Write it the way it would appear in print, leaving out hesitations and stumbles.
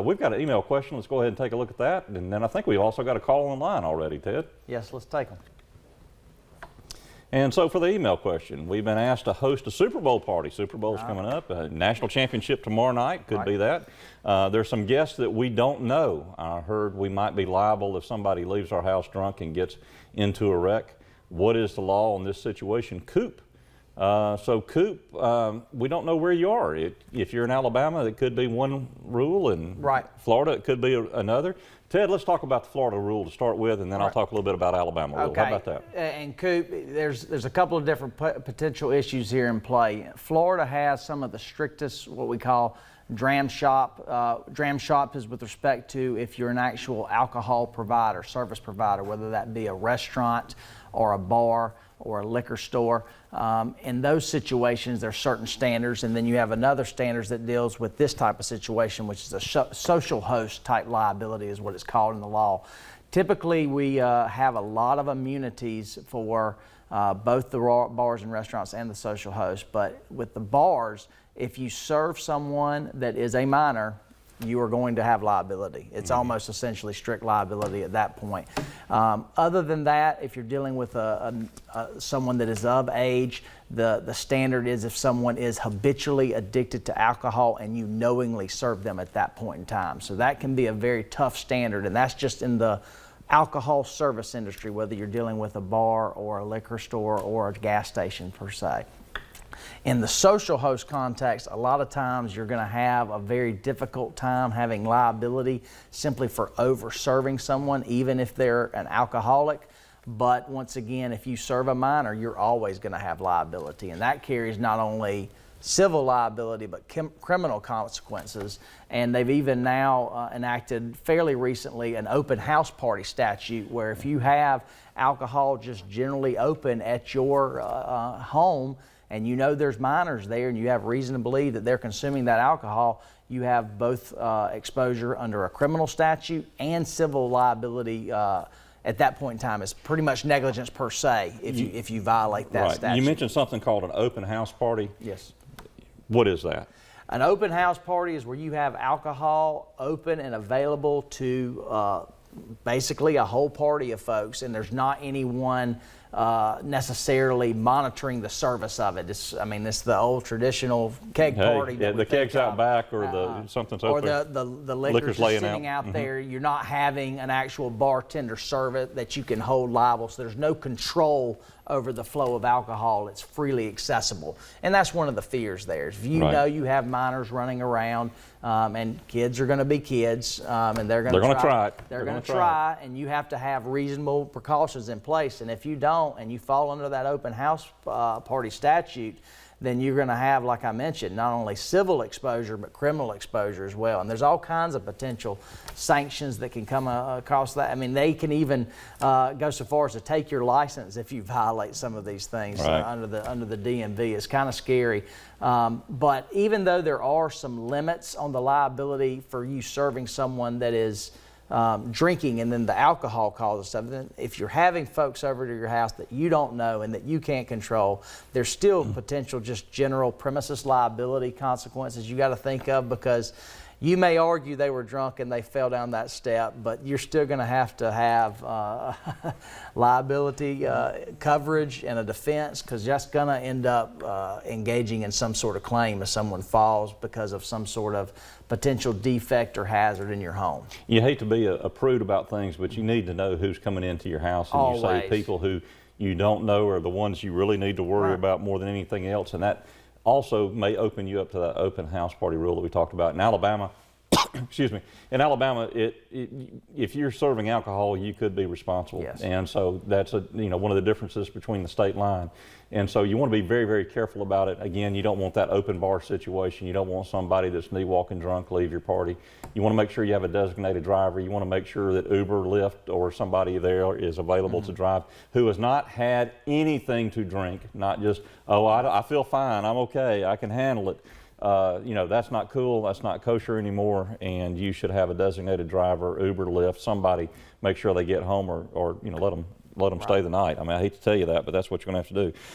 we've got an email question. Let's go ahead and take a look at that. And then I think we've also got a call online already, Ted. Yes, let's take them. And so for the email question, we've been asked to host a Super Bowl party. Super Bowl's coming up. National championship tomorrow night. Could be that. There's some guests that we don't know. I heard we might be liable if somebody leaves our house drunk and gets into a wreck. What is the law in this situation? Coop. Coop, we don't know where you are. If you're in Alabama, it could be one rule, and Florida, it could be another. Ted, let's talk about the Florida rule to start with, and then I'll talk a little bit about Alabama rule. How about that? And Coop, there's a couple of different potential issues here in play. Florida has some of the strictest, what we call dram shop. Dram shop is with respect to if you're an actual alcohol provider, service provider, whether that be a restaurant or a bar or a liquor store. In those situations, there are certain standards, and then you have another standards that deals with this type of situation, which is a social host type liability is what it's called in the law. Typically, we have a lot of immunities for both the bars and restaurants and the social host, but with the bars, if you serve someone that is a minor, you are going to have liability. It's almost essentially strict liability at that point. Other than that, if you're dealing with someone that is of age, the standard is if someone is habitually addicted to alcohol and you knowingly serve them at that point in time. So that can be a very tough standard, and that's just in the alcohol service industry, whether you're dealing with a bar or a liquor store or a gas station per se. In the social host context, a lot of times you're going to have a very difficult time having liability simply for over-serving someone, even if they're an alcoholic. But once again, if you serve a minor, you're always going to have liability. And that carries not only civil liability, but criminal consequences. And they've even now enacted fairly recently an open house party statute where if you have alcohol just generally open at your home, and you know there's minors there and you have reason to believe that they're consuming that alcohol, you have both exposure under a criminal statute and civil liability at that point in time. It's pretty much negligence per se if you violate that statute. You mentioned something called an open house party. Yes. What is that? An open house party is where you have alcohol open and available to basically a whole party of folks, and there's not anyone necessarily monitoring the service of it. It's the old traditional keg party. Yeah, the keg's out back, or something's open. Or the liquor's just sitting out there. You're not having an actual bartender serve it that you can hold liable, so there's no control over the flow of alcohol. It's freely accessible. And that's one of the fears there. If you know you have minors running around, and kids are going to be kids, and they're going to try it. They're going to try, and you have to have reasonable precautions in place. And if you don't, and you fall under that open house party statute, then you're going to have, like I mentioned, not only civil exposure, but criminal exposure as well. And there's all kinds of potential sanctions that can come across that. I mean, they can even go so far as to take your license if you violate some of these things under the DMV. It's kind of scary. But even though there are some limits on the liability for you serving someone that is drinking and then the alcohol causes stuff, then if you're having folks over to your house that you don't know and that you can't control, there's still potential just general premises liability consequences you got to think of, because you may argue they were drunk and they fell down that step, but you're still going to have liability coverage and a defense, because that's going to end up engaging in some sort of claim if someone falls because of some sort of potential defect or hazard in your home. You hate to be a prude about things, but you need to know who's coming into your house, and you say people who you don't know are the ones you really need to worry about more than anything else, and that also may open you up to that open house party rule that we talked about. In Alabama, excuse me, in Alabama, if you're serving alcohol, you could be responsible. Yes. And so that's one of the differences between the state line. And so you want to be very, very careful about it. Again, you don't want that open bar situation. You don't want somebody that's knee walking drunk leave your party. You want to make sure you have a designated driver. You want to make sure that Uber, Lyft, or somebody there is available to drive who has not had anything to drink, not just, oh, I feel fine, I'm okay, I can handle it. That's not cool, that's not kosher anymore, and you should have a designated driver, Uber, Lyft, somebody, make sure they get home, or let them stay the night. I mean, I hate to tell you that, but that's what you're going to have to do.